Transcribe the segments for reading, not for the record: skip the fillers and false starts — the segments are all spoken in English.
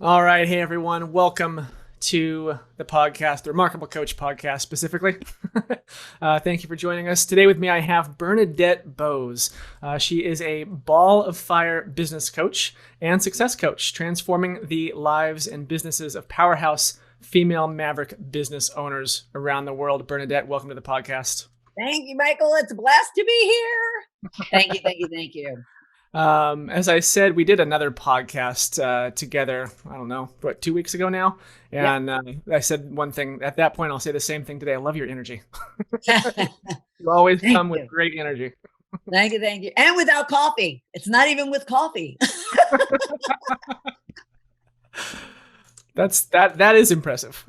All right. Hey, everyone. Welcome to the podcast, the Remarkable Coach podcast specifically. Thank you for joining us. Today with me, I have Bernadette Boas. She is a ball of fire business coach and success coach, transforming the lives and businesses of powerhouse female maverick business owners around the world. Bernadette, welcome to the podcast. Thank you, Michael. It's a blast to be here. Thank you. As I said, we did another podcast together. I don't know, 2 weeks ago now. Yeah. And I said one thing at that point. I'll say the same thing today. I love your energy. You always Thank come with you. great energy. Thank you. And without coffee. It's not even with coffee. That is impressive.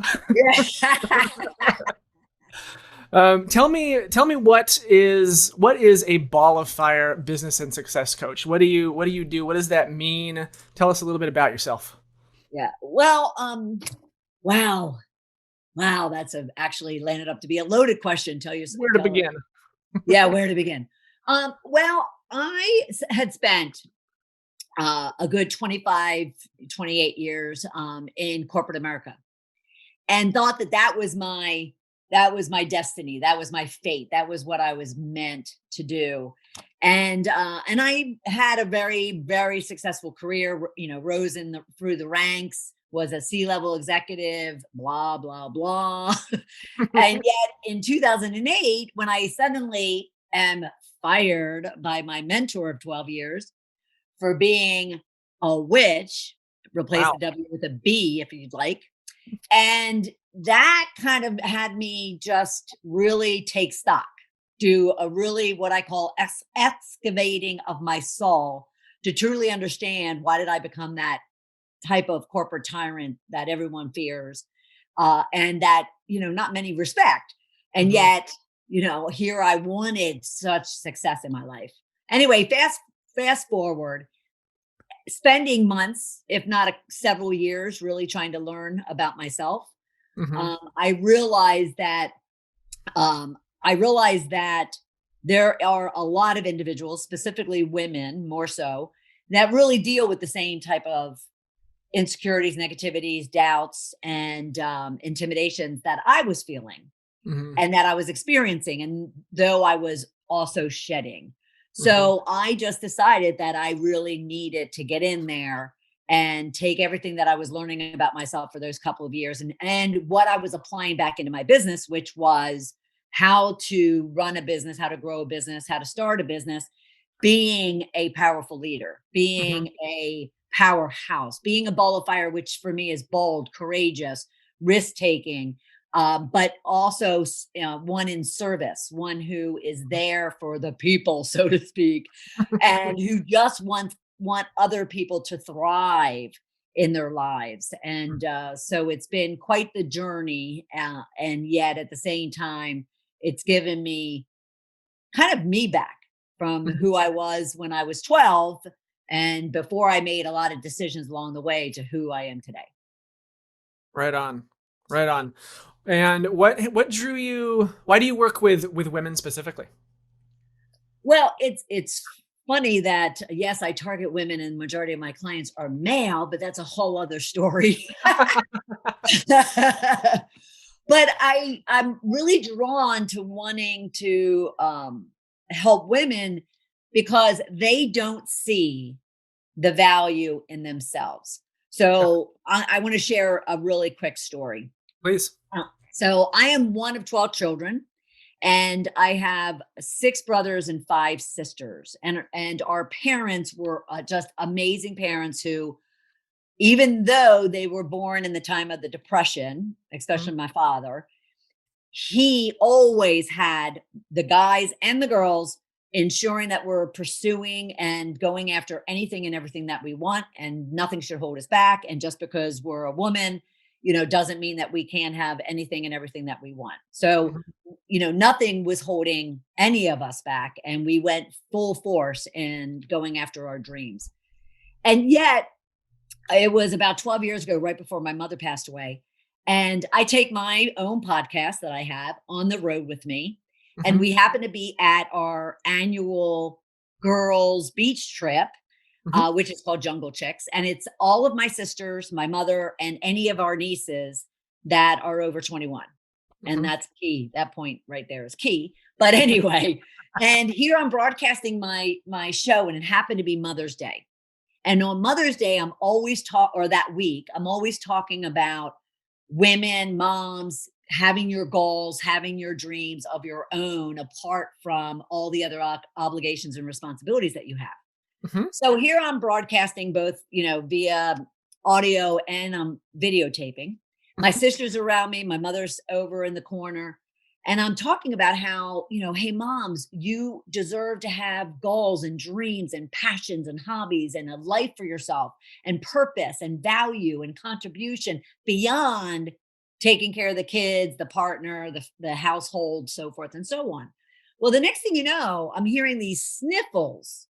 Tell me what is a ball of fire business and success coach? What do you do? What does that mean? Tell us a little bit about yourself. Yeah. Well, wow. Wow. Actually landed up to be a loaded question. Where to begin? Yeah. Where to begin? Well, had spent a good 25, 28 years in corporate America and thought that was my destiny. That was my fate. That was what I was meant to do. And I had a very, very successful career, rose through the ranks, was a C-level executive, blah, blah, blah. And yet in 2008, when I suddenly am fired by my mentor of 12 years for being a witch, replace Wow. the W with a B if you'd like. And that kind of had me just really take stock, do a really what I call excavating of my soul to truly understand why did I become that type of corporate tyrant that everyone fears and that, not many respect. And Mhm. yet, here I wanted such success in my life. Anyway, fast forward spending months, if not several years, really trying to learn about myself. Mhm. I realized that there are a lot of individuals, specifically women, more so, that really deal with the same type of insecurities, negativities, doubts, and intimidations that I was feeling Mhm. and that I was experiencing, and though I was also shedding. Mhm. So I just decided that I really needed to get in there and take everything that I was learning about myself for those couple of years and what I was applying back into my business, which was how to run a business, how to grow a business, how to start a business, being a powerful leader, Mhm. being a powerhouse, being a ball of fire, which for me is bold, courageous, risk taking, but also one in service, one who is there for the people, so to speak, and who just want other people to thrive in their lives. And so it's been quite the journey, and yet at the same time, it's given me kind of me back from Mhm. who I was when I was 12 and before I made a lot of decisions along the way to who I am today. Right on. Right on. And what drew you? Why do you work with women specifically? Well, it's funny that yes, I target women and majority of my clients are male, but that's a whole other story. But I'm really drawn to wanting to help women because they don't see the value in themselves. So I want to share a really quick story. Please. So I am one of 12 children and I have six brothers and five sisters. And our parents were just amazing parents who, even though they were born in the time of the Depression, Mhm. especially my father, he always had the guys and the girls ensuring that we're pursuing and going after anything and everything that we want and nothing should hold us back, and just because we're a woman, doesn't mean that we can't have anything and everything that we want. So Mhm. nothing was holding any of us back, and we went full force in going after our dreams. And yet it was about 12 years ago, right before my mother passed away. And I take my own podcast that I have on the road with me. And Mhm. we happen to be at our annual girls' beach trip. Mhm. which is called Jungle Chicks. And it's all of my sisters, my mother, and any of our nieces that are over 21. And Mhm. that's key. That point right there is key. But anyway, and here I'm broadcasting my show, and it happened to be Mother's Day. And on Mother's Day, I'm always or that week, I'm always talking about women, moms, having your goals, having your dreams of your own, apart from all the other obligations and responsibilities that you have. Mhm. So here I'm broadcasting both, via audio and I'm videotaping. My Mhm. sister's around me, my mother's over in the corner. And I'm talking about how, hey, moms, you deserve to have goals and dreams and passions and hobbies and a life for yourself and purpose and value and contribution beyond taking care of the kids, the partner, the household, so forth and so on. Well, the next thing you know, I'm hearing these sniffles,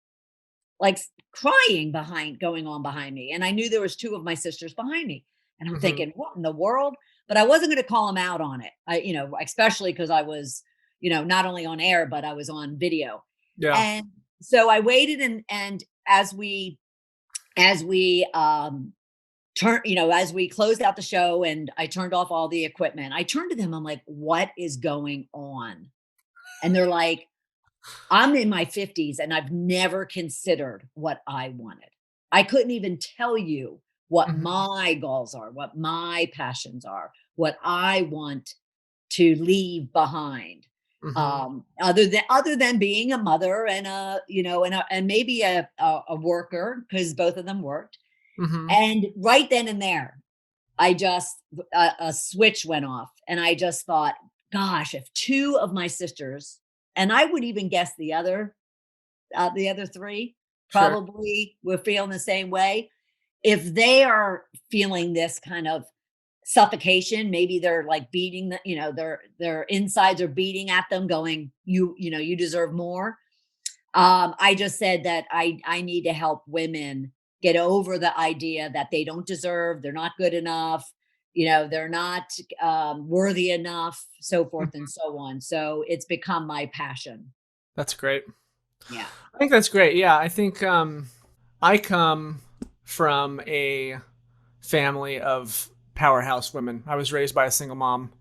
like crying going on behind me. And I knew there was two of my sisters behind me. And I'm Mhm. thinking, what in the world? But I wasn't going to call them out on it. Especially because I was, not only on air, but I was on video. Yeah. And so I waited, and as we as we closed out the show and I turned off all the equipment, I turned to them. I'm like, what is going on? And they're like, I'm in my 50s and I've never considered what I wanted. I couldn't even tell you what Mhm. my goals are, what my passions are, what I want to leave behind. Mhm. Other than being a mother and and maybe a worker, because both of them worked. Mhm. And right then and there, I just a switch went off, and I just thought, gosh, if two of my sisters, and I would even guess the other three Sure. probably were feeling the same way. If they are feeling this kind of suffocation, maybe they're like beating their insides are beating at them, going, you deserve more. I just said that I need to help women get over the idea that they don't deserve, they're not good enough, they're not worthy enough, so forth Mhm. and so on. So it's become my passion. That's great. Yeah. I think that's great. Yeah, I think I come from a family of powerhouse women. I was raised by a single mom.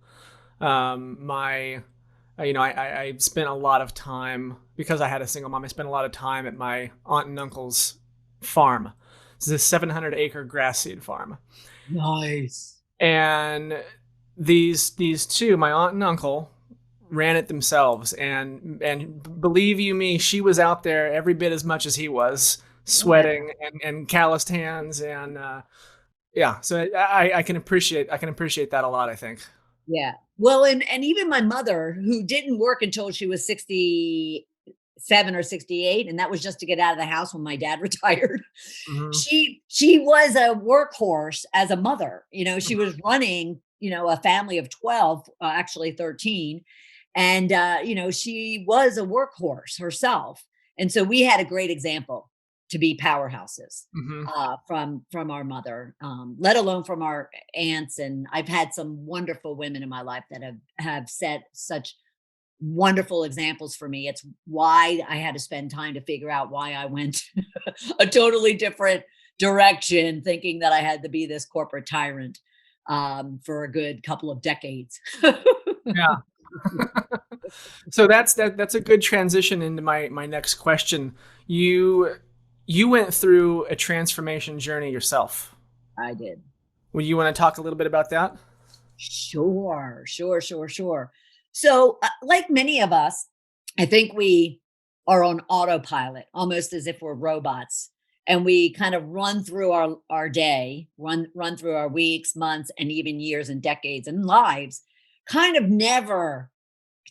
My, I spent a lot of time because I had a single mom. I spent a lot of time at my aunt and uncle's farm. This is a 700-acre grass seed farm, Nice. and these two, my aunt and uncle, ran it themselves. And believe you me, she was out there every bit as much as he was, Yeah. sweating and calloused hands. And yeah, so I can appreciate that a lot, I think. Yeah. Well, and even my mother, who didn't work until she was 67 or 68, and that was just to get out of the house when my dad retired. Hmm. She was a workhorse as a mother. She Hmm. was running, a family of 12, actually 13. And she was a workhorse herself. And so we had a great example to be powerhouses, Hmm. from our mother, let alone from our aunts. And I've had some wonderful women in my life that have set such wonderful examples for me. It's why I had to spend time to figure out why I went a totally different direction, thinking that I had to be this corporate tyrant, for a good couple of decades. Yeah. So that's a good transition into my next question. You went through a transformation journey yourself. I did. Would you want to talk a little bit about that? Sure, sure, sure, sure. So, like many of us, I think we are on autopilot, almost as if we're robots, and we kind of run through our day, run through our weeks, months, and even years and decades and lives, kind of never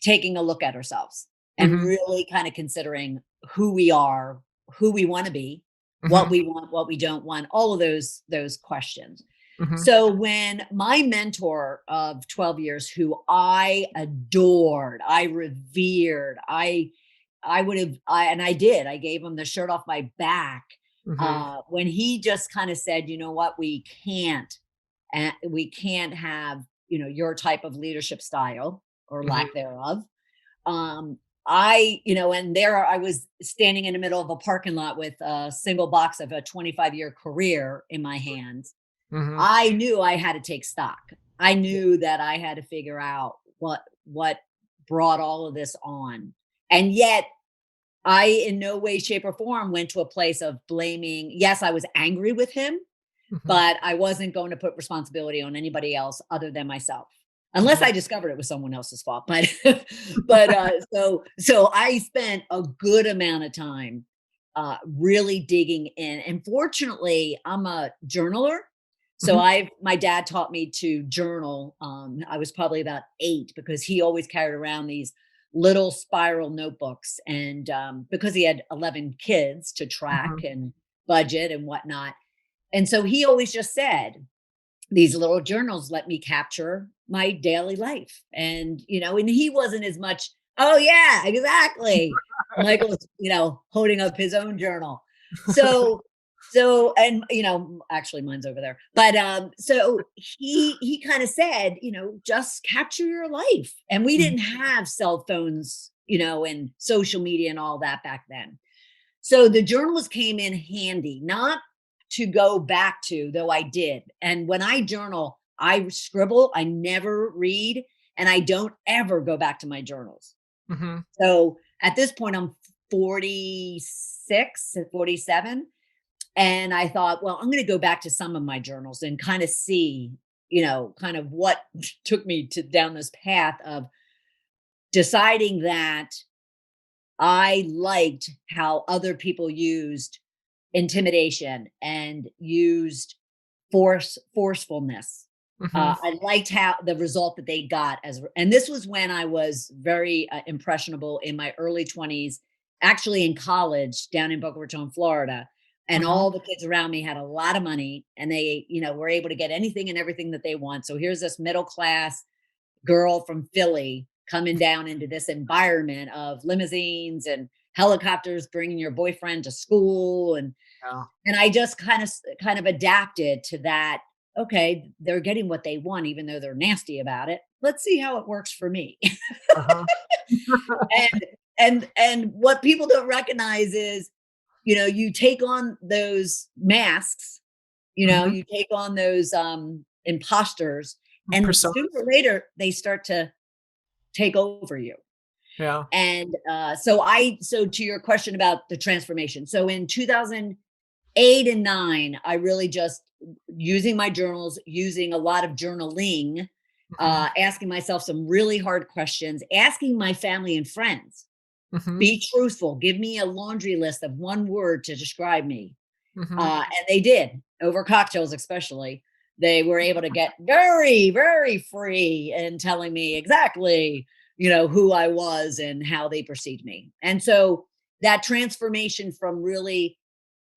taking a look at ourselves and Hmm. really kind of considering who we are, who we want to be, what Hmm. we want, what we don't want, all of those questions. Hmm. So when my mentor of 12 years, who I adored, I revered, I would have and I did, I gave him the shirt off my back, Hmm. when he just kind of said, you know what, we can't have, your type of leadership style or Hmm. lack thereof. and there I was standing in the middle of a parking lot with a single box of a 25-year career in my hands. Hmm. I knew I had to take stock. I knew that I had to figure out what brought all of this on. And yet I in no way, shape, or form went to a place of blaming. Yes, I was angry with him, Hmm. but I wasn't going to put responsibility on anybody else other than myself. Unless Hmm. I discovered it was someone else's fault. But so I spent a good amount of time really digging in. And fortunately, I'm a journaler. So Hmm. my dad taught me to journal. I was probably about 8 because he always carried around these little spiral notebooks. And because he had 11 kids to track Hmm. and budget and whatnot. And so he always just said, these little journals let me capture my daily life. And he wasn't as much, oh, yeah, exactly. Michael's, holding up his own journal. So, actually mine's over there. But so he kind of said, just capture your life. And we didn't have cell phones, and social media and all that back then. So the journals came in handy, not to go back to, though I did. And when I journal, I scribble, I never read, and I don't ever go back to my journals. Hmm. So at this point, I'm 46 and 47. And I thought, well, I'm going to go back to some of my journals and kind of see, kind of what took me to down this path of deciding that I liked how other people used intimidation and used forcefulness. Hmm. I liked how the result that they got and this was when I was very impressionable in my early 20s, actually in college down in Boca Raton, Florida. And Hmm. all the kids around me had a lot of money and they, were able to get anything and everything that they want. So here's this middle class girl from Philly coming down into this environment of limousines and helicopters bringing your boyfriend to school Yeah. and I just kind of adapted to that. Okay, they're getting what they want even though they're nasty about it. Let's see how it works for me. Uh-huh. And what people don't recognize is, you take on those masks, Hmm. you take on those imposters and sooner Personas. or later they start to take over you. Yeah. And so to your question about the transformation. So in 2008 and 9, I really just using my journals, using a lot of journaling, Hmm. asking myself some really hard questions, asking my family and friends, Hmm. be truthful, give me a laundry list of one word to describe me. Hmm. And they did over cocktails, especially. They were able to get very, very free in telling me exactly, who I was and how they perceived me. And so that transformation from really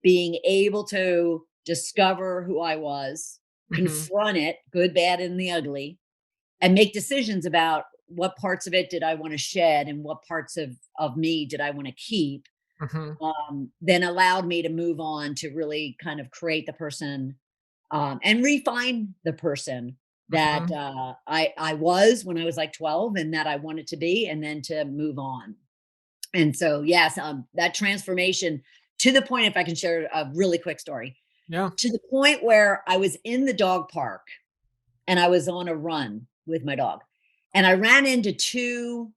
being able to discover who I was, Hmm. confront it, good, bad, and the ugly, and make decisions about what parts of it did I want to shed and what parts of me did I want to keep, Hmm. then allowed me to move on to really kind of create the person and refine the person that Hmm. I was when I was like 12 and that I wanted to be, and then to move on. And so, yes, that transformation to the point, if I can share a really quick story, Yeah. to the point where I was in the dog park and I was on a run with my dog. And I ran into 2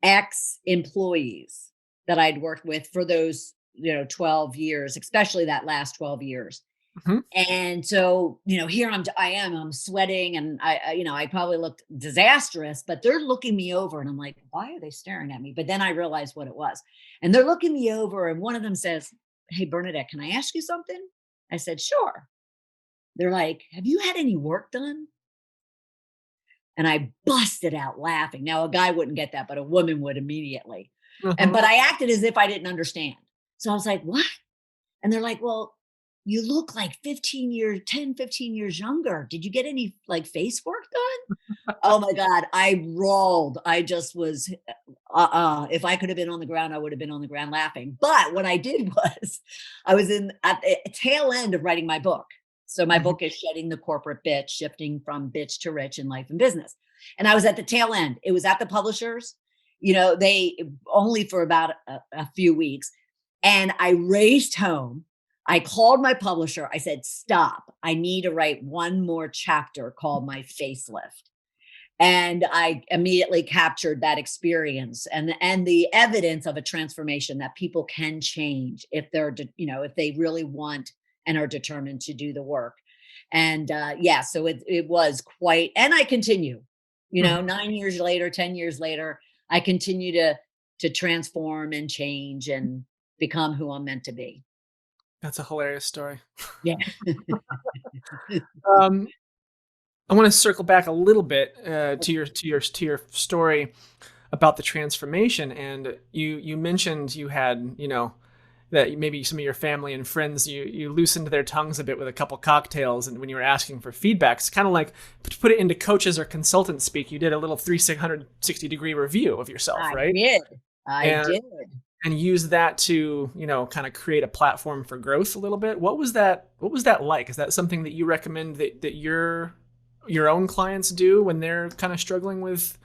ex employees that I'd worked with for those, 12 years, especially that last 12 years. Hmm. And so, here I'm sweating and I probably looked disastrous, but they're looking me over and I'm like, why are they staring at me? But then I realized what it was. And they're looking me over and one of them says, "Hey, Bernadette, can I ask you something?" I said, "Sure." They're like, "Have you had any work done?" And I busted out laughing. Now, a guy wouldn't get that, but a woman would immediately. Uh-huh. But I acted as if I didn't understand. So I was like, "What?" And they're like, "Well, you look like 15 years, 10, 15 years younger. Did you get any like face work done?" Oh my God. I rolled. I just was, if I could have been on the ground, I would have been on the ground laughing. But what I did was I was at the tail end of writing my book. So my Hmm. book is Shedding the Corporate Bitch, Shifting from Bitch to Rich in Life and Business. And I was at the tail end. It was at the publishers. they only for about a few weeks. And I raced home. I called my publisher. I said, stop. I need to write one more chapter called My Facelift. And I immediately captured that experience and the evidence of a transformation that people can change if if they really want and are determined to do the work. And yeah, so it was quite, and I continue, Mhm. 9 years later, 10 years later, I continue to transform and change and become who I'm meant to be. That's a hilarious story. Yeah. Um, I want to circle back a little bit to your story about the transformation, and you mentioned you had that maybe some of your family and friends you loosened their tongues a bit with a couple cocktails, and when you were asking for feedback, it's kind of like to put it into coaches or consultant speak. You did a little 360-degree review of yourself, I right? did. I And did. use that to kind of create a platform for growth a little bit. What was that like? Is that something that you recommend that your own clients do when they're kind of struggling with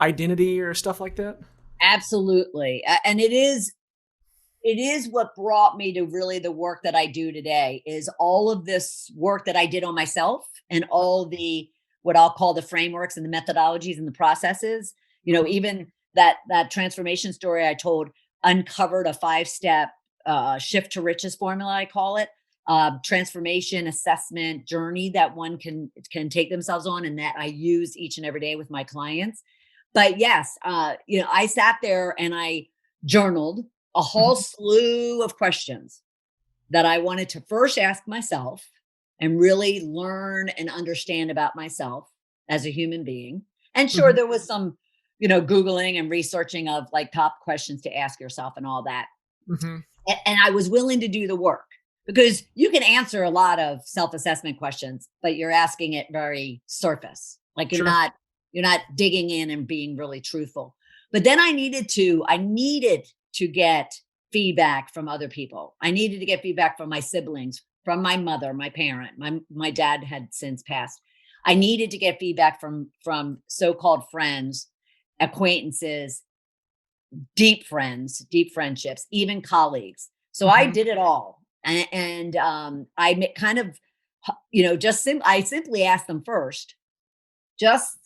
identity or stuff like that? Absolutely. And it is what brought me to really the work that I do today is all of this work that I did on myself and all the what I'll call the frameworks and the methodologies and the processes. Even that transformation story I told uncovered a 5-step shift to riches formula, I call it, transformation assessment journey that one can take themselves on, and that I use each and every day with my clients. But yes, I sat there and I journaled a whole Mhm. slew of questions that I wanted to first ask myself and really learn and understand about myself as a human being. And sure, Mhm. there was some, Googling and researching of like top questions to ask yourself and all that. Mhm. And I was willing to do the work because you can answer a lot of self-assessment questions, but you're asking it very surface. Like Sure. you're not digging in and being really truthful. But then I needed to get feedback from other people. I needed to get feedback from my siblings, from my mother, my parent. My dad had since passed. I needed to get feedback from so-called friends, acquaintances, deep friends, deep friendships, even colleagues. So I Mhm. did it all. And kind of, I simply asked them first, just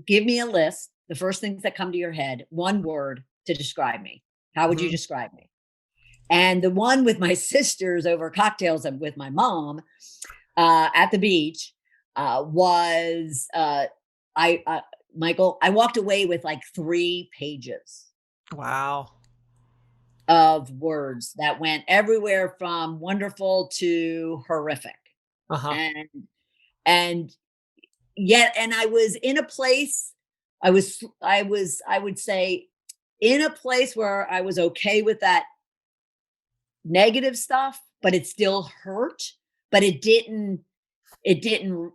give me a list, the first things that come to your head, one word to describe me. How would you Mhm. describe me? And the one with my sisters over cocktails and with my mom at the beach was I Michael. I walked away with like 3 pages Wow. of words that went everywhere from wonderful to horrific. Uh-huh. And and yet and I was in a place I would say in a place where I was okay with that negative stuff, but it still hurt, but it didn't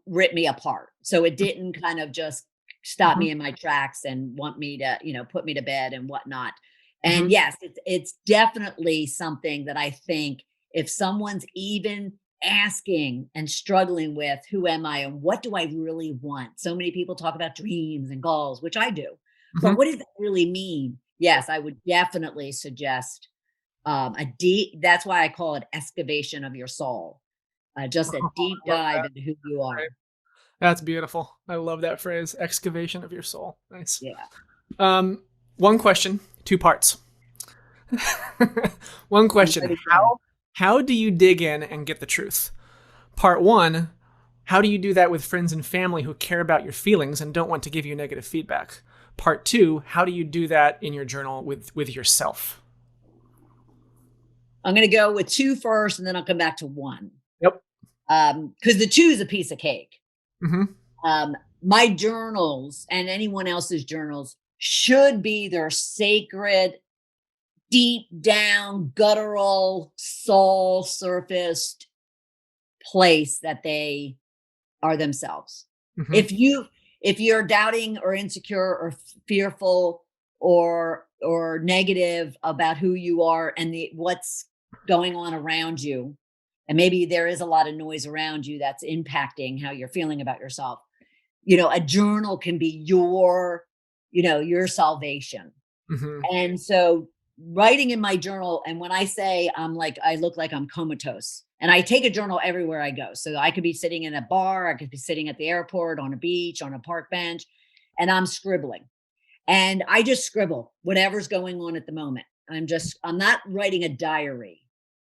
rip me apart. So it didn't kind of just stop Mhm. me in my tracks and want me to, put me to bed and whatnot. And Mhm. yes, it's definitely something that I think if someone's even asking and struggling with who am I and what do I really want? So many people talk about dreams and goals, which I do. But Mhm. what does that really mean? Yes, I would definitely suggest a deep, that's why I call it excavation of your soul, just a deep I love dive that. into who you Right. are. That's beautiful. I love that phrase, excavation of your soul. Nice. Yeah. Um, One question, two parts. One I'm question: ready to go. How do you dig in and get the truth? Part one: how do you do that with friends and family who care about your feelings and don't want to give you negative feedback? Part two: how do you do that in your journal with yourself? I'm going to go with two first, and then I'll come back to one. Yep. Because the two is a piece of cake. Mm-hmm. My journals and anyone else's journals should be their sacred, deep down, guttural, soul surfaced place that they are themselves. Mm-hmm. If you if you're doubting or insecure or fearful or negative about who you are and the what's going on around you, and maybe there is a lot of noise around you that's impacting how you're feeling about yourself, a journal can be your salvation. Mm-hmm. And so writing in my journal, and when I say I look like I'm comatose, and I take a journal everywhere I go. So I could be sitting in a bar, I could be sitting at the airport, on a beach, on a park bench, and I'm scribbling. And I just scribble whatever's going on at the moment. I'm not writing a diary.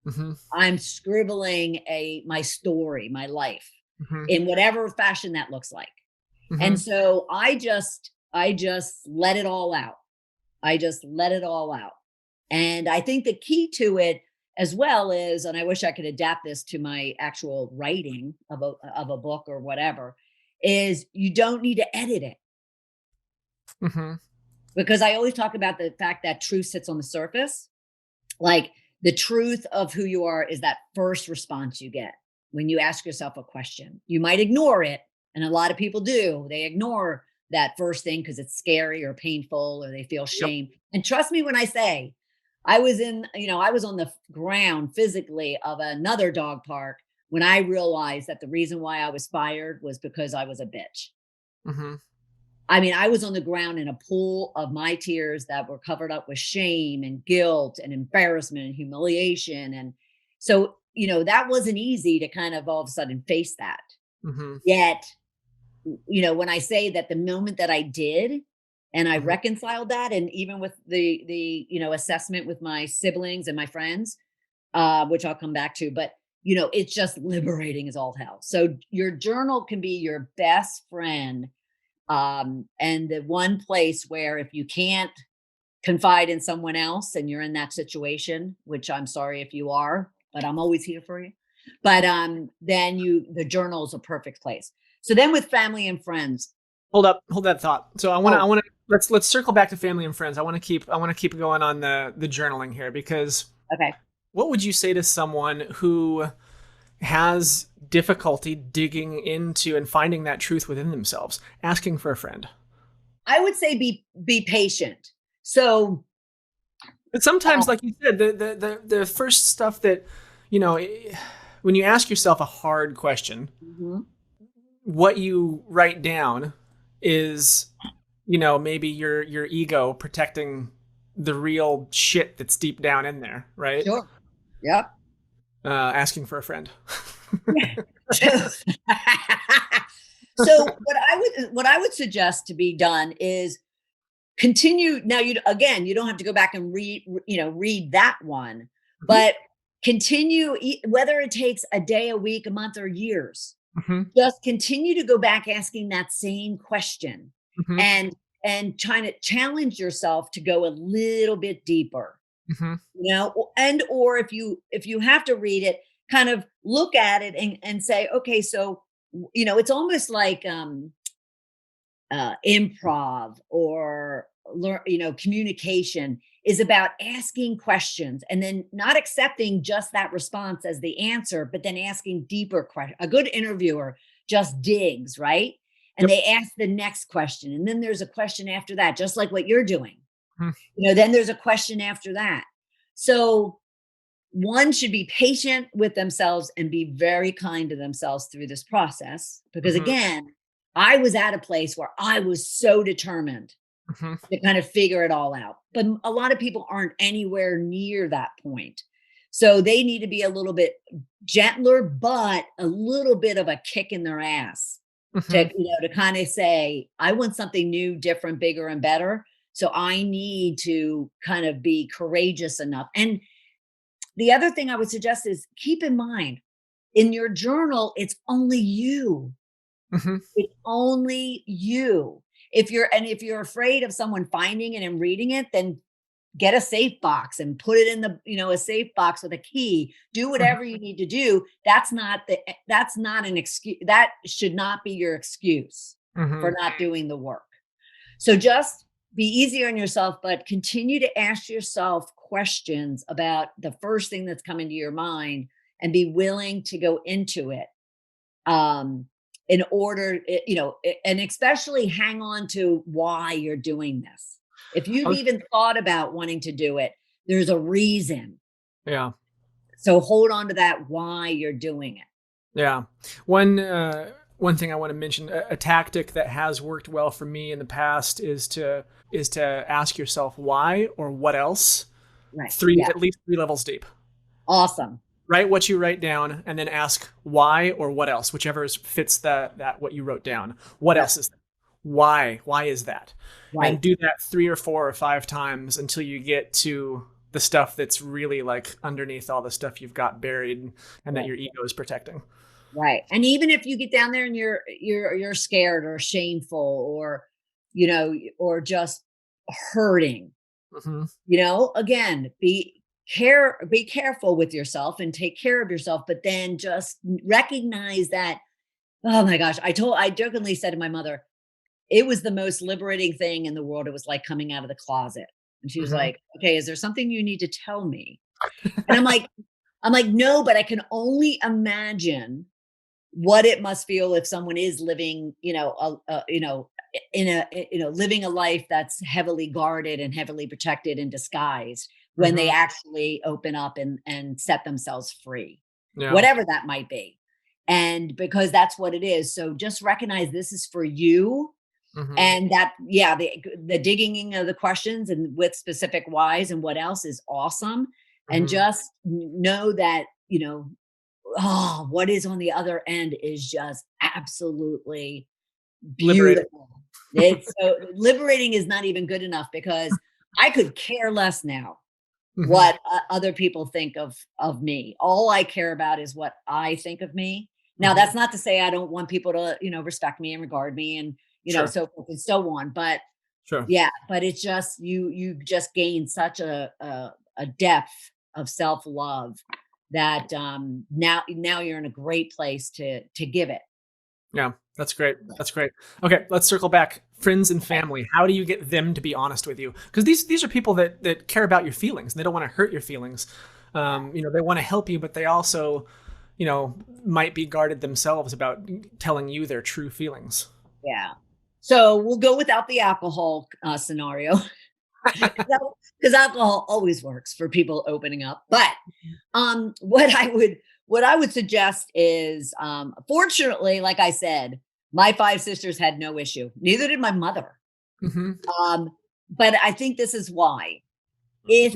Mm-hmm. I'm scribbling my story, my life, Mm-hmm. in whatever fashion that looks like. Mm-hmm. And so I just let it all out. I just let it all out. And I think the key to it as well is, and I wish I could adapt this to my actual writing of a book or whatever, is you don't need to edit it. Mm-hmm. Because I always talk about the fact that truth sits on the surface. Like, the truth of who you are is that first response you get when you ask yourself a question. You might ignore it, and a lot of people do. They ignore that first thing because it's scary or painful, or they feel Yep. shame. And trust me when I say, I was on the ground physically of another dog park when I realized that the reason why I was fired was because I was a bitch. Mm-hmm. I mean, I was on the ground in a pool of my tears that were covered up with shame and guilt and embarrassment and humiliation. And so, that wasn't easy to kind of all of a sudden face that. Mm-hmm. Yet, when I say that the moment that I did, and I Mm-hmm. reconciled that, and even with the assessment with my siblings and my friends, which I'll come back to, but it's just liberating as all hell. So your journal can be your best friend, and the one place where, if you can't confide in someone else and you're in that situation, which I'm sorry if you are, but I'm always here for you. But then the journal is a perfect place. So then with family and friends. Hold that thought. So I Oh, want to let's circle back to family and friends. I want to keep going on the journaling here, because okay. what would you say to someone who has difficulty digging into and finding that truth within themselves, asking for a friend? I would say be patient. So But sometimes, like you said, the first stuff that, you know, when you ask yourself a hard question, mhm. what you write down is, maybe your ego protecting the real shit that's deep down in there, right? Sure. Yep. Asking for a friend. So, so what I would suggest to be done is continue. Now, you don't have to go back and read that one, Mhm, but continue, whether it takes a day, a week, a month, or years. mhm, Just continue to go back asking that same question, mhm, and trying to challenge yourself to go a little bit deeper. mhm, And or if you have to read it, kind of look at it and say, okay, so it's almost like improv, or communication is about asking questions and then not accepting just that response as the answer, but then asking deeper questions. A good interviewer just digs, right? And yep, they ask the next question, and then there's a question after that, just like what you're doing. mhm, Then there's a question after that. So one should be patient with themselves and be very kind to themselves through this process, because mhm, again, I was at a place where I was so determined mhm, to kind of figure it all out, but a lot of people aren't anywhere near that point. So they need to be a little bit gentler, but a little bit of a kick in their ass to mhm. to kind of say, I want something new, different, bigger, and better. So I need to kind of be courageous enough. And the other thing I would suggest is, keep in mind, in your journal, it's only you. Mhm. It's only you. If you're afraid of someone finding it and reading it, then get a safe box and put it in a safe box with a key. Do Mhm. whatever you need to do. That's not an excuse. That should not be your excuse for Mhm. not doing the work. So just be easy on yourself, but continue to ask yourself questions about the first thing that's coming to your mind, and be willing to go into it. Um, in order, and especially hang on to why you're doing this. If I you've was- even thought about wanting to do it, there's a reason. Yeah. So hold on to that why you're doing it. Yeah. One one thing I want to mention, a tactic that has worked well for me in the past is to ask yourself why or what else, Right. three Yeah. at least 3 levels deep. Awesome. Write what you write down and then ask why or what else, whichever fits that what you wrote down. What Right. else is that? Why is that? And Right. do that 3 or 4 or 5 times until you get to the stuff that's really like underneath all the stuff you've got buried and that Right. your ego is protecting. Right. And even if you get down there and you're scared or shameful or, you know, or just hurting, Hmm. again, be careful with yourself and take care of yourself, but then just recognize that, oh my gosh, I jokingly said to my mother, it was the most liberating thing in the world. It was like coming out of the closet. And she was Hmm. like, "Okay, is there something you need to tell me?" And I'm like, "No, but I can only imagine what it must feel if someone is living, in living a life that's heavily guarded and heavily protected and disguised when they Hmm. actually open up and set themselves free, Yeah. whatever that might be." And because that's what it is. So just recognize this is for you. Hmm. And that, yeah, the digging of the questions and with specific whys and what else is awesome. And Hmm. just know that, oh, what is on the other end is just absolutely Liberating. beautiful. It's so liberating is not even good enough because I could care less now Hmm. what other people think of me. All I care about is what I think of me. Now, Hmm. that's not to say I don't want people to, respect me and regard me and, Sure. so forth and so on. But Sure. yeah, but it's just you just gain such a depth of self-love that now you're in a great place to give it. Yeah, that's great. That's great. Okay, let's circle back. Friends and Okay. family. How do you get them to be honest with you? Because these are people that care about your feelings. And they don't want to hurt your feelings. They want to help you, but they also, might be guarded themselves about telling you their true feelings. Yeah. So we'll go without the alcohol scenario because alcohol always works for people opening up. But what I would suggest is, fortunately, like I said, my 5 sisters had no issue. Neither did my mother. Hmm. Um, but I think this is why. If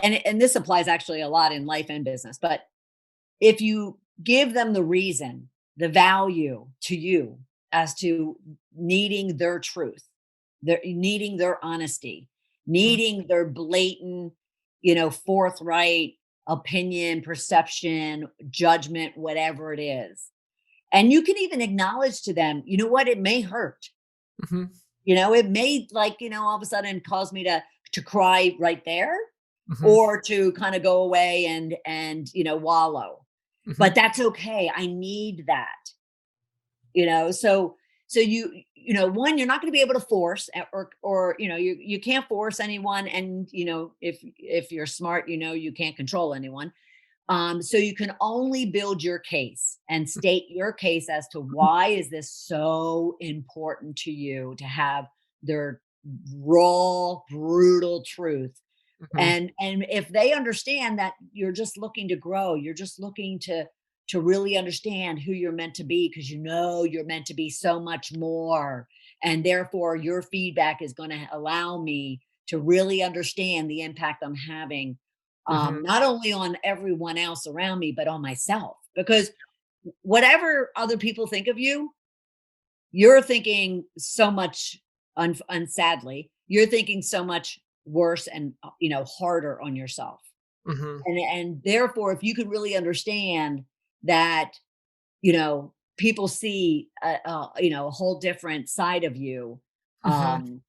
and this applies actually a lot in life and business, but if you give them the reason, the value to you as to needing their truth, their needing their honesty, needing their blatant, forthright opinion, perception, judgment, whatever it is. And you can even acknowledge to them, you know what, it may hurt. Hmm. It may, like, all of a sudden cause me to cry right there Hmm. or to kind of go away and wallow. Hmm. But that's okay. I need that. So one, you're not going to be able to force or you can't force anyone, and if you're smart, you can't control anyone. So you can only build your case and state your case as to why is this so important to you to have their raw, brutal truth. Hmm. And if they understand that you're just looking to grow, you're just looking to really understand who you're meant to be, because you're meant to be so much more, and therefore your feedback is going to allow me to really understand the impact I'm having, Hmm. not only on everyone else around me, but on myself. Because whatever other people think of you, you're thinking so much, unsadly, you're thinking so much worse and harder on yourself. Hmm. And therefore, if you could really understand that, people see a whole different side of you, Hmm. um,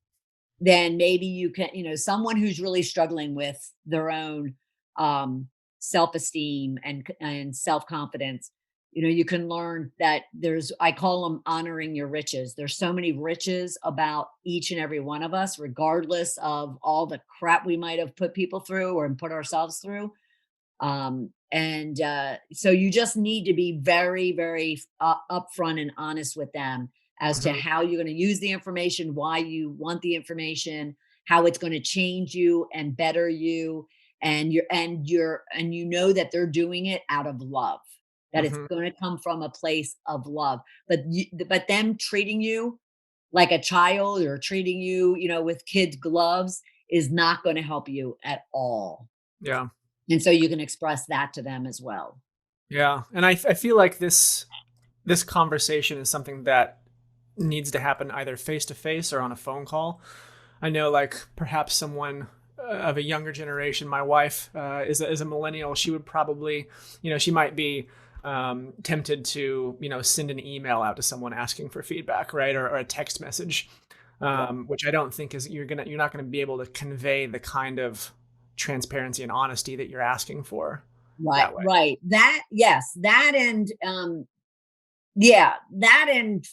then maybe you can, someone who's really struggling with their own um, self-esteem and self-confidence. You can learn that I call them honoring your riches. There's so many riches about each and every one of us, regardless of all the crap we might have put people through or put ourselves through. And so you just need to be very, very upfront and honest with them as to Hmm. how you're going to use the information, why you want the information, how it's going to change you and better you, and you know that they're doing it out of love. that it's going to come from a place of love. But them treating you like a child or treating you, with kids gloves is not going to help you at all. Yeah. And so you can express that to them as well. Yeah. And I feel like this conversation is something that needs to happen either face to face or on a phone call. I know, like, perhaps someone of a younger generation, my wife is a millennial. She would probably, she might be tempted to, send an email out to someone asking for feedback, right? Or a text message, which I don't think you're not going to be able to convey the kind of transparency and honesty that you're asking for. Right, That way. right. Yes, that yeah, that and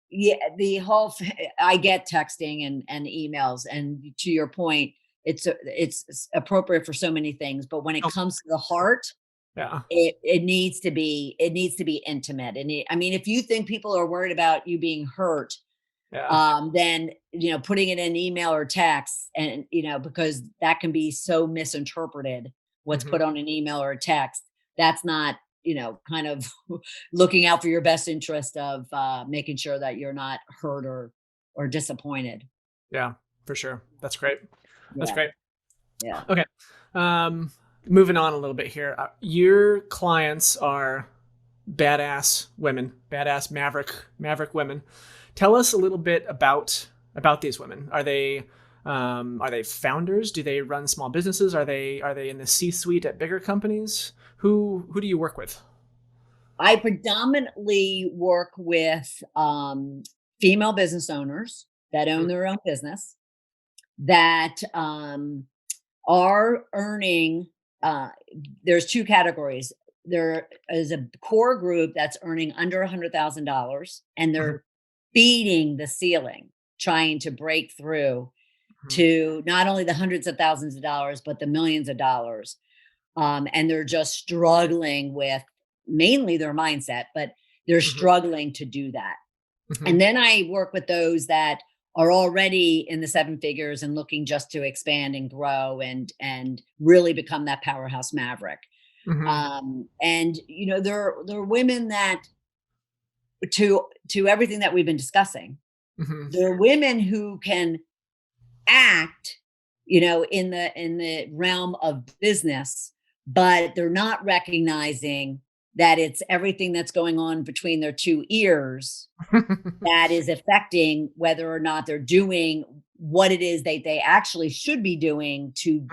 yeah, the whole I get texting and emails, and to your point, it's appropriate for so many things, but when it Oh, comes to the heart, yeah. it needs to be intimate. And I mean, if you think people are worried about you being hurt, Yeah. then putting it in email or text, and because that can be so misinterpreted, what's Hmm. put on an email or a text, that's not kind of looking out for your best interest of making sure that you're not hurt or disappointed. Yeah, for sure. That's great. That's Yeah, great. yeah. Okay. Um, Moving on a little bit here. Your clients are badass women, badass maverick women. Tell us a little bit about these women. Are they founders? Do they run small businesses? Are they in the C-suite at bigger companies? Who do you work with? I predominantly work with female business owners that own their own business, that are earning. uh, there's two categories. There is a core group that's earning under $100,000, and Mhm, they're beating the ceiling, trying to break through mhm, to not only the hundreds of thousands of dollars, but the millions of dollars. And they're just struggling with mainly their mindset, but they're mhm, struggling to do that. mhm, And then I work with those that are already in the seven figures and looking just to expand and grow and really become that powerhouse maverick. mhm, And they're women that, to everything that we've been discussing, mhm. they're women who can act, in the realm of business, but they're not recognizing that it's everything that's going on between their two ears that is affecting whether or not they're doing what it is they actually should be doing to,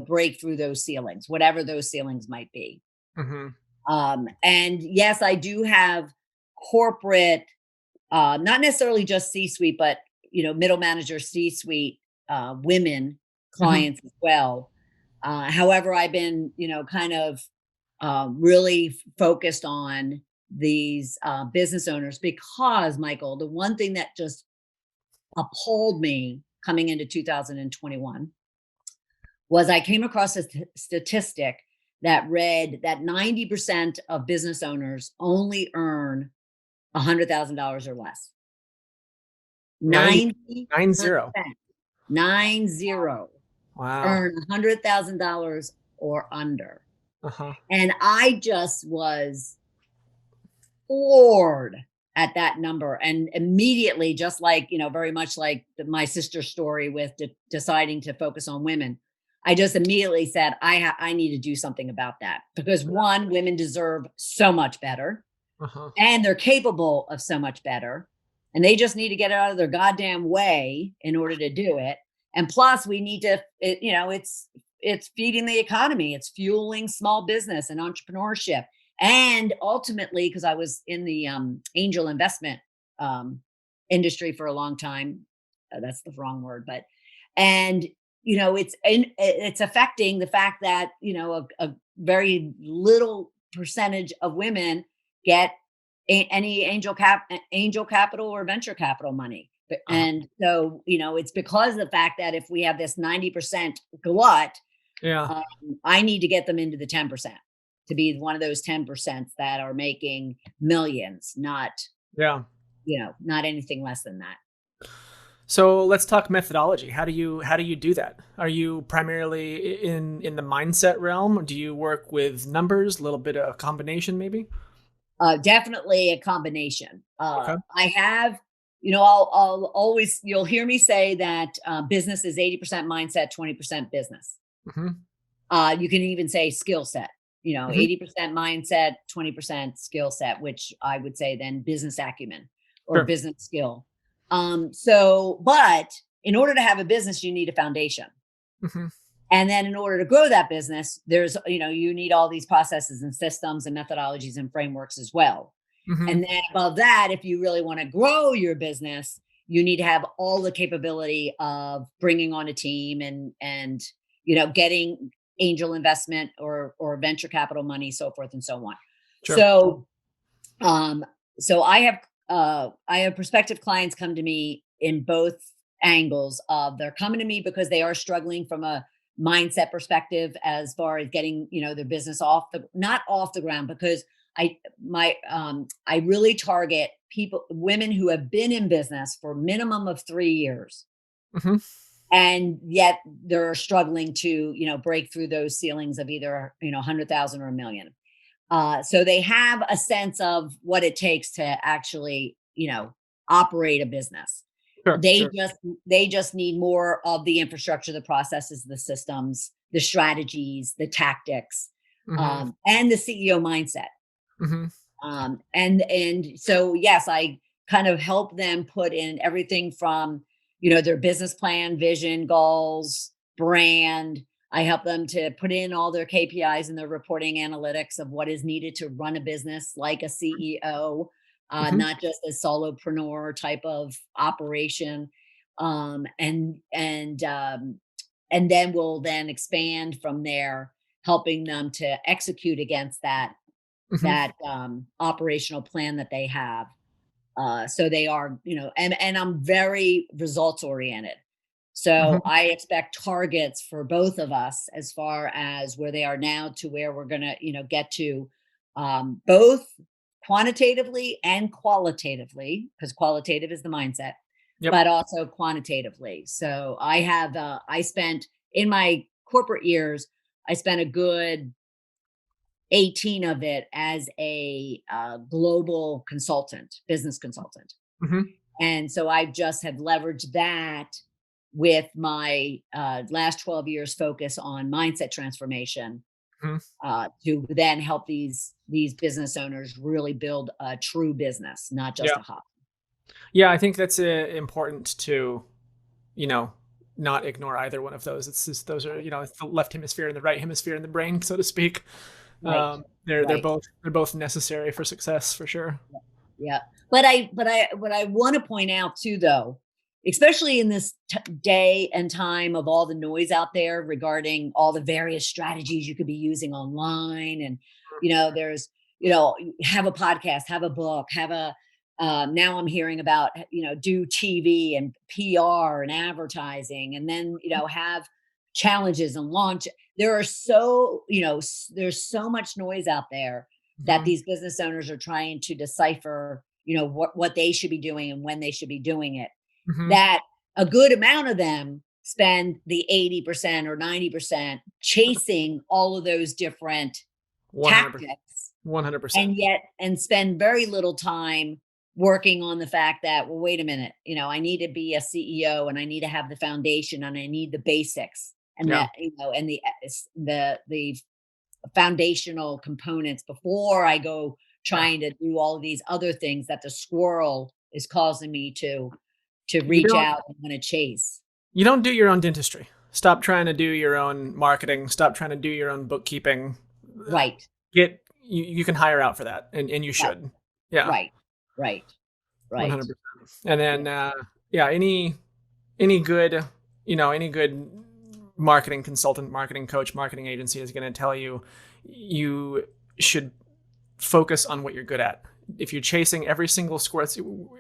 break through those ceilings, whatever those ceilings might be. Mhm, And yes, I do have corporate, not necessarily just C-suite, but middle manager, C-suite, women mhm, clients as well. However, I've been, kind of really focused on these business owners because, Michael, the one thing that just appalled me coming into 2021 was I came across a statistic that read that 90% of business owners only earn $100,000 or less. 90, 90%, 90. 90, Wow. earn $100,000 or under. Uh-huh. And I just was floored at that number. And immediately, just like, very much like my sister's story with deciding to focus on women, I just immediately said, I need to do something about that, because one, women deserve so much better, Uh-huh. and they're capable of so much better, and they just need to get it out of their goddamn way in order to do it. And plus, we need to, it's feeding the economy, it's fueling small business and entrepreneurship, and ultimately, because I was in the angel investment um, industry for a long time. That's the wrong word, but and it's affecting the fact that a very little percentage of women get any angel capital or venture capital money. Uh-huh. And so, it's because of the fact that if we have this 90% glut, Yeah. um, I need to get them into the 10% to be one of those 10% that are making millions, Yeah. not anything less than that. So let's talk methodology. How do you do that? Are you primarily in the mindset realm? Or do you work with numbers, a little bit of a combination maybe? Definitely a combination. Okay. I have, I'll always, you'll hear me say that business is 80% mindset, 20% business. Hmm. You can even say skill set, Hmm. 80% mindset, 20% skill set, which I would say then business acumen or Sure. business skill. But in order to have a business, you need a foundation. Hmm. And then in order to grow that business, you need all these processes and systems and methodologies and frameworks as well. Hmm. And then above that, if you really want to grow your business, you need to have all the capability of bringing on a team and getting angel investment or venture capital money, so forth and so on. Sure. So um so I have prospective clients come to me in both angles of they're coming to me because they are struggling from a mindset perspective as far as getting, their business not off the ground, because I really target women who have been in business for a minimum of 3 years, Hmm. and yet they're struggling to, break through those ceilings of either, 100,000 or a million. So they have a sense of what it takes to actually, operate a business. Sure. They Sure. just they just need more of the infrastructure, the processes, the systems, the strategies, the tactics, Hmm. and the CEO mindset. Hmm. And so yes, I kind of help them put in everything from, their business plan, vision, goals, brand. I help them to put in all their KPIs and their reporting analytics of what is needed to run a business like a CEO, Hmm. not just a solopreneur type of operation. Um, and and um, and then we'll then expand from there, helping them to execute against Hmm. that operational plan that they have. So they are, and I'm very results oriented. So Hmm. I expect targets for both of us as far as where they are now to where we're going to, get to, both quantitatively and qualitatively, because qualitative is the mindset, Yep. but also quantitatively. So I spent in my corporate years, I spent a good 18 of it as a global consultant, business consultant. Hmm. And so I just have leveraged that with my last 12 years focus on mindset transformation, Hmm. to then help these business owners really build a true business, not just Yeah. a hobby. Yeah. I think that's important to, you know, not ignore either one of those. It's just, those are, it's the left hemisphere and the right hemisphere in the brain, so to speak. Right. Right. They're both necessary for success for sure. Yeah. But I what I want to point out too, though, especially in this day and time of all the noise out there regarding all the various strategies you could be using online, and there's, have a podcast, have a book, have a now I'm hearing about, do TV and PR and advertising, and then, have challenges and launch. There are there's so much noise out there that Hmm. these business owners are trying to decipher, what they should be doing and when they should be doing it, Hmm. that a good amount of them spend the 80% or 90% chasing all of those different 100%. tactics, 100%. and spend very little time working on the fact that, well, wait a minute, I need to be a CEO and I need to have the foundation and I need the basics and Yeah. that, and the foundational components before I go Yeah. trying to do all of these other things that the squirrel is causing me to You reach don't out and want to chase. you don't do your own dentistry. Stop trying to do your own marketing. Stop trying to do your own bookkeeping. Right, You can hire out for that, and you right, should. Yeah. right, right, right. 100%. And Yeah, then yeah, any good, any good marketing consultant, marketing coach, marketing agency is going to tell you you should focus on what you're good at. If you're chasing every single square,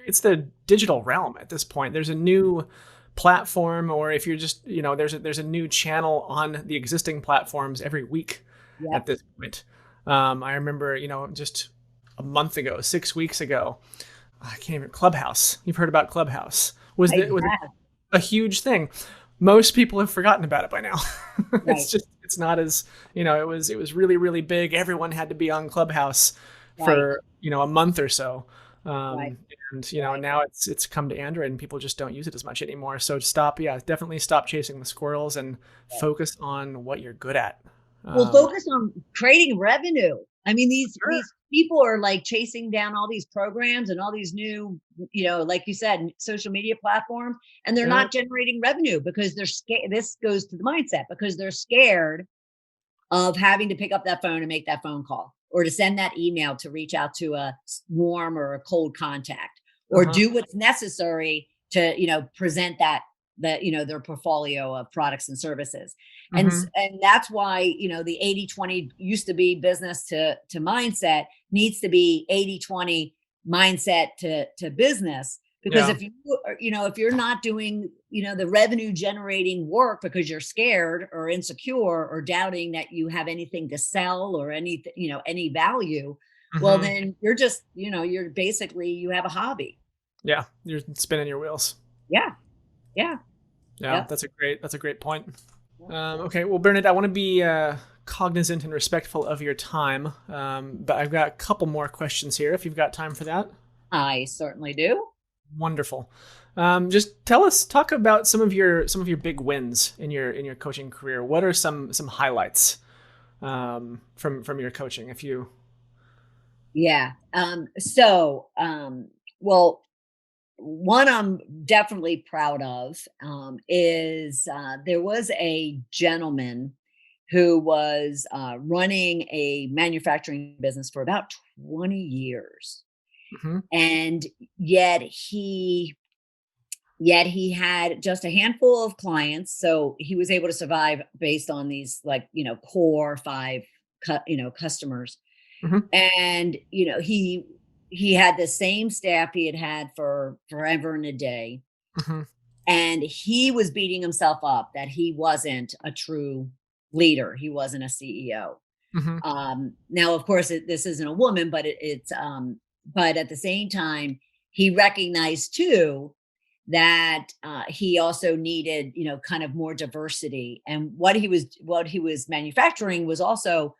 it's the digital realm at this point. There's a new platform, or if you're just, there's a new channel on the existing platforms every week yep. at this point. I remember, just a month ago, 6 weeks ago, I can't even, Clubhouse. You've heard about Clubhouse. I Was have. a huge thing. Most people have forgotten about it by now. Right, It's not as, it was really, really big. Everyone had to be on Clubhouse. Right. for, a month or so. Right. Um, and Right. now it's come to Android and people just don't use it as much anymore. So definitely stop chasing the squirrels and Right. focus on what you're good at. Well, Um, focus on creating revenue. I mean, sure. these people are like chasing down all these programs and all these new, like you said, social media platforms, and they're Yeah. not generating revenue because they're scared. This goes to the mindset because they're scared of having to pick up that phone and make that phone call or to send that email to reach out to a warm or a cold contact or Uh-huh. do what's necessary to present their portfolio of products and services. Hmm. And that's why the 80/20 used to be business to mindset needs to be 80/20 mindset to business, because Yeah. if if you're not doing the revenue generating work because you're scared or insecure or doubting that you have anything to sell or anything, any value, well Hmm. then you're just you're basically you have a hobby. Yeah. You're spinning your wheels. Yeah. Yeah. Yeah. Yep. That's a great point. Yep. Okay. Well, Bernadette, I want to be cognizant and respectful of your time. But I've got a couple more questions here if you've got time for that. I certainly do. Wonderful. Just talk about some of your big wins in your coaching career. What are some highlights from your coaching? If you, Yeah. Well, one I'm definitely proud of is there was a gentleman who was running a manufacturing business for about 20 years. Mhm, And yet he yet he had just a handful of clients, so he was able to survive based on these, like, core 5 customers. mhm, And he had the same staff he had had for forever and a day, mhm, and he was beating himself up that he wasn't a true leader, he wasn't a CEO. mhm, Now, of course, this isn't a woman, but but at the same time, he recognized too that he also needed, kind of more diversity, and what he was manufacturing was also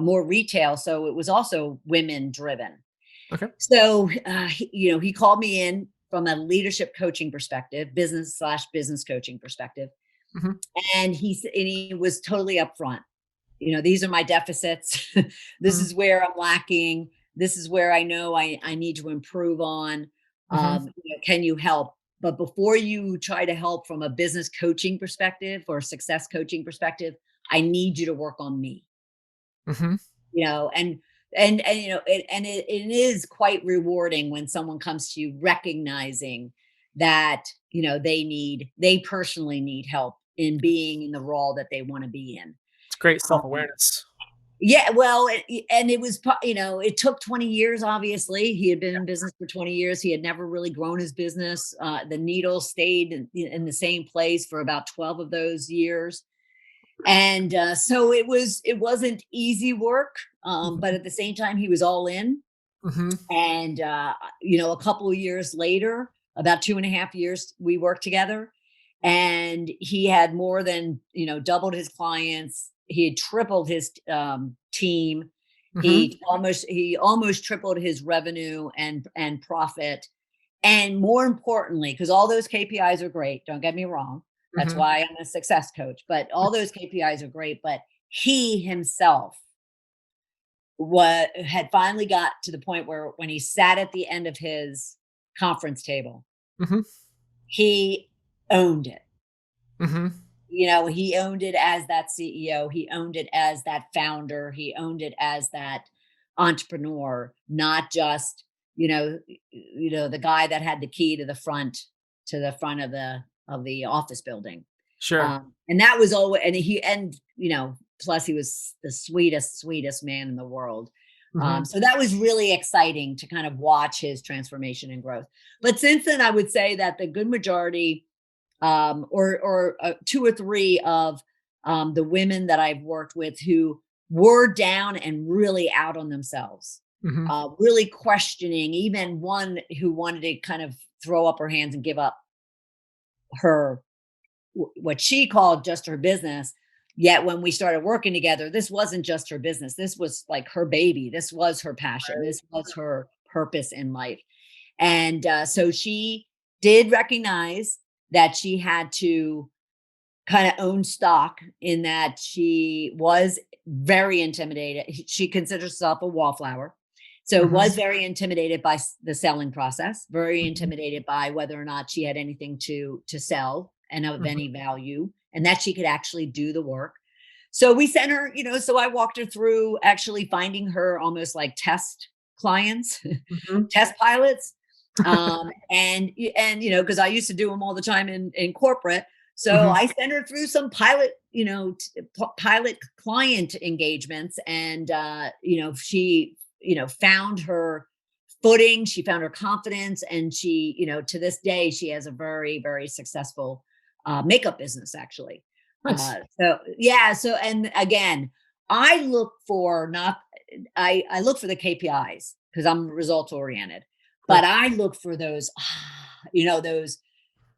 more retail, so it was also women driven. okay, So, he called me in from a leadership coaching perspective, business coaching perspective, mhm, and he was totally upfront. These are my deficits. This mhm, is where I'm lacking. This is where I know I need to improve on. mhm, Can you help? But before you try to help from a business coaching perspective or success coaching perspective, I need you to work on me. mhm. And it is quite rewarding when someone comes to you recognizing that they personally need help in being in the role that they want to be in. It's great um, self-awareness. yeah, well, and it was, it took 20 years, obviously. He had been in business for 20 years. He had never really grown his business. The needle stayed in the same place for about 12 of those years. And so it wasn't easy work, but Mhm, at the same time, he was all in. mhm, And, a couple of years later, about 2.5 years, we worked together, and he had more than, doubled his clients. He had tripled his team. mhm, He almost tripled his revenue and profit. And more importantly, because all those KPIs are great, don't get me wrong. That's mhm. why I'm a success coach. But all those KPIs are great. But he himself what had finally got to the point where when he sat at the end of his conference table, Mhm, he owned it. mhm, He owned it as that CEO, he owned it as that founder, he owned it as that entrepreneur, not just, the guy that had the key to the front of the office building. sure. And that was always, plus he was the sweetest man in the world. Mhm, So that was really exciting to kind of watch his transformation and growth. But since then, I would say that the good majority, or two or three of the women that I've worked with who were down and really out on themselves, mhm, really questioning, even one who wanted to kind of throw up her hands and give up her what she called just her business, Yet when we started working together, this wasn't just her business. This was like her baby. This was her passion. This was her purpose in life. And so she did recognize that she had to kind of own stock, in that she was very intimidated. She considers herself a wallflower. So Mhm. was very intimidated by the selling process, very Mhm. intimidated by whether or not she had anything to sell and of Mhm. any value, and that she could actually do the work. So we sent her, so I walked her through actually finding her almost like test clients, Mhm. test pilots. And because I used to do them all the time in corporate. So Mhm. I sent her through some pilot, pilot client engagements, and she, found her footing, she found her confidence, and she, to this day, she has a very, very successful makeup business, actually. Nice. So yeah, so and again, I look for not I look for the KPIs because I'm results oriented, but Yep. I look for those, those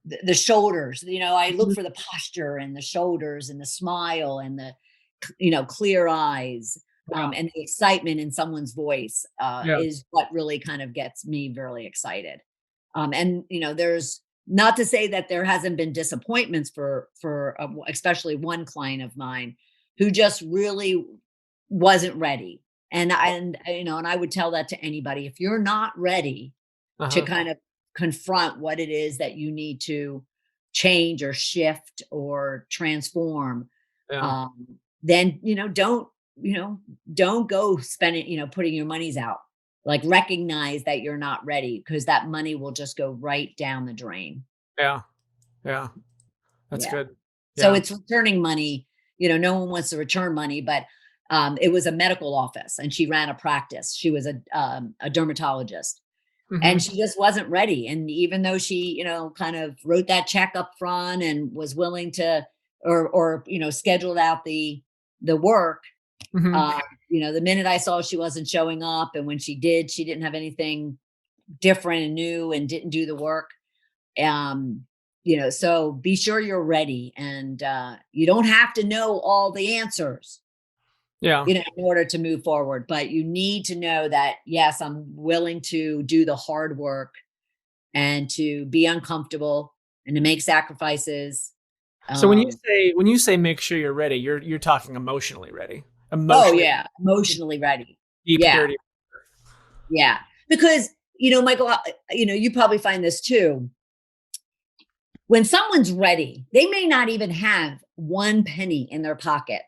the shoulders. I look Mhm. for the posture and the shoulders and the smile and the clear eyes, Yeah. and the excitement in someone's voice Yeah. is what really kind of gets me really excited. And there's not to say that there hasn't been disappointments for especially one client of mine who just really wasn't ready. And I would tell that to anybody: if you're not ready to Uh-huh. kind of confront what it is that you need to change or shift or transform, Yeah. um, then you know don't go spending, putting your monies out. Like, recognize that you're not ready, because that money will just go right down the drain. Yeah. Yeah. That's Yeah. good. So Yeah. it's returning money. No one wants to return money, but it was a medical office, and she ran a practice. She was a dermatologist, and Mhm. she just wasn't ready. And even though she, kind of wrote that check up front and was willing to, or scheduled out the work, Mhm. uh, the minute I saw she wasn't showing up, and when she did, she didn't have anything different and new, and didn't do the work. Um, so be sure you're ready, and you don't have to know all the answers, Yeah. in order to move forward, but you need to know that, yes, I'm willing to do the hard work and to be uncomfortable and to make sacrifices. So Um, when you say make sure you're ready, you're talking emotionally ready. oh Emotionally yeah, emotionally ready. deep, Yeah, dirty. yeah. Because, Michael, you probably find this too. When someone's ready, they may not even have one penny in their pocket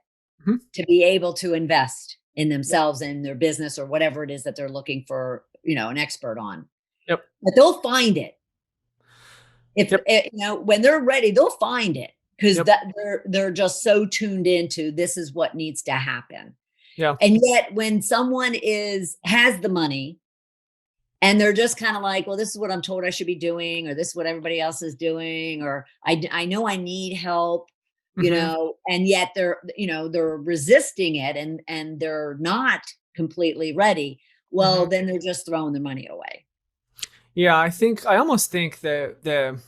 Mhm. to be able to invest in Yep. themselves and their business or whatever it is that they're looking for, an expert on. Yep. But they'll find it. If Yep. when they're ready, they'll find it, because Yep. that they're just so tuned into, this is what needs to happen. Yeah. And yet when someone has the money, and they're just kind of like, well, this is what I'm told I should be doing, or this is what everybody else is doing, or I know I need help, Mhm. and yet they're resisting it, and they're not completely ready. Well, Mhm. then they're just throwing the money away. Yeah, I almost think that the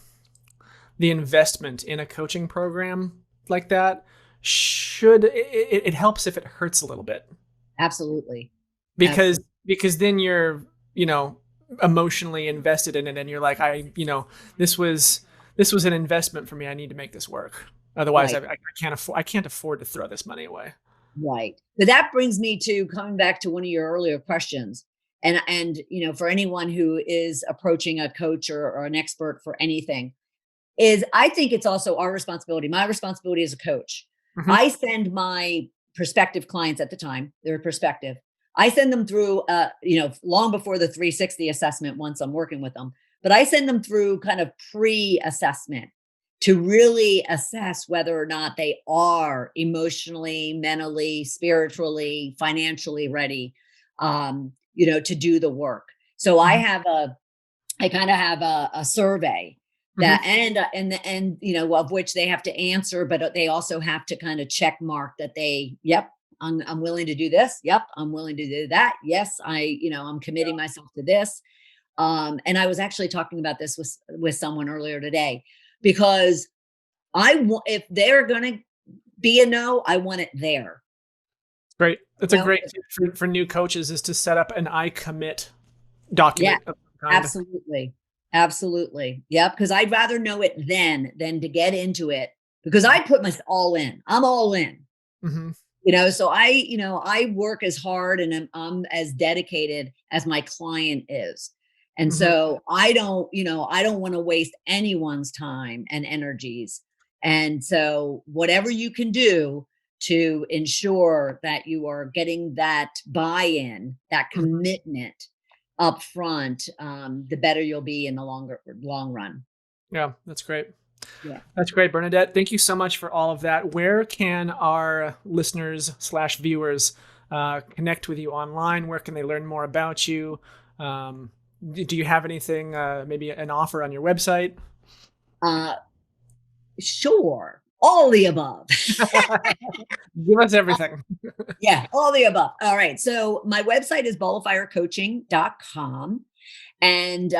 investment in a coaching program like that it helps if it hurts a little bit Absolutely. because Absolutely. then you're you know emotionally invested in it and you're like this was an investment for me. I need to make this work. Otherwise, Right. I can't afford to throw this money away. Right. But that brings me to coming back to one of your earlier questions. And for anyone who is approaching a coach or an expert for anything, is I think it's also our responsibility, my responsibility as a coach. Hmm. I send my prospective clients, at the time, their perspective, I send them through long before the 360 assessment once I'm working with them, but I send them through kind of pre-assessment to really assess whether or not they are emotionally, mentally, spiritually, financially ready, to do the work. So Hmm. I kind of have a survey Hmm. that, and of which they have to answer, but they also have to kind of check mark that yep, I'm willing to do this. Yep, I'm willing to do that. Yes, I'm committing myself to this. And I was actually talking about this with someone earlier today, because if they're going to be a no. I want it there. Great. That's You a know? great tip for new coaches is to set up an I commit Yeah, document of some kind. absolutely. Absolutely. Yep. Because I'd rather know it then than to get into it because I put my all in. I'm all in. Hmm. So I work as hard and I'm as dedicated as my client is. And Hmm. so I don't want to waste anyone's time and energies. And so whatever you can do to ensure that you are getting that buy-in, that Hmm. commitment up front, the better you'll be in the long run. Yeah, that's great. Yeah. That's great, Bernadette. Thank you so much for all of that. Where can our listeners slash viewers connect with you online? Where can they learn more about you? Um, do you have anything, maybe an offer on your website? Uh, sure. All the above. Give us everything. Yeah, all the above. All right. So my website is balloffirecoaching.com. And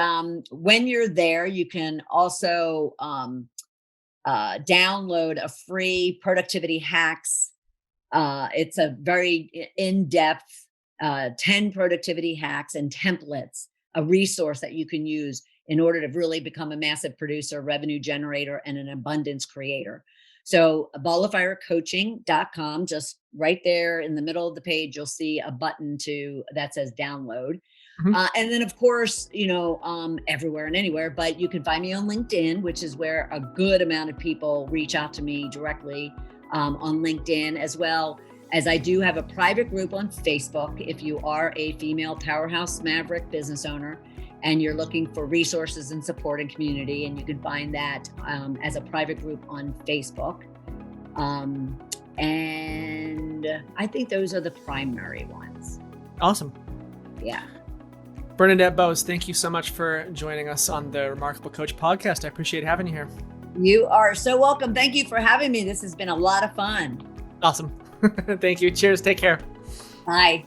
when you're there, you can also download a free productivity hacks. It's a very in-depth 10 productivity hacks and templates, a resource that you can use in order to really become a massive producer, revenue generator, and an abundance creator. So balloffirecoaching.com, just right there in the middle of the page, you'll see a button that says download. Mhm. And then, of course, everywhere and anywhere, but you can find me on LinkedIn, which is where a good amount of people reach out to me directly on LinkedIn, as well as I do have a private group on Facebook. If you are a female powerhouse maverick business owner and you're looking for resources and support and community, and you can find that as a private group on Facebook. And I think those are the primary ones. Awesome. Yeah. Bernadette Boas, thank you so much for joining us on the Remarkable Coach podcast. I appreciate having you here. You are so welcome. Thank you for having me. This has been a lot of fun. Awesome. Thank you. Cheers. Take care. Bye.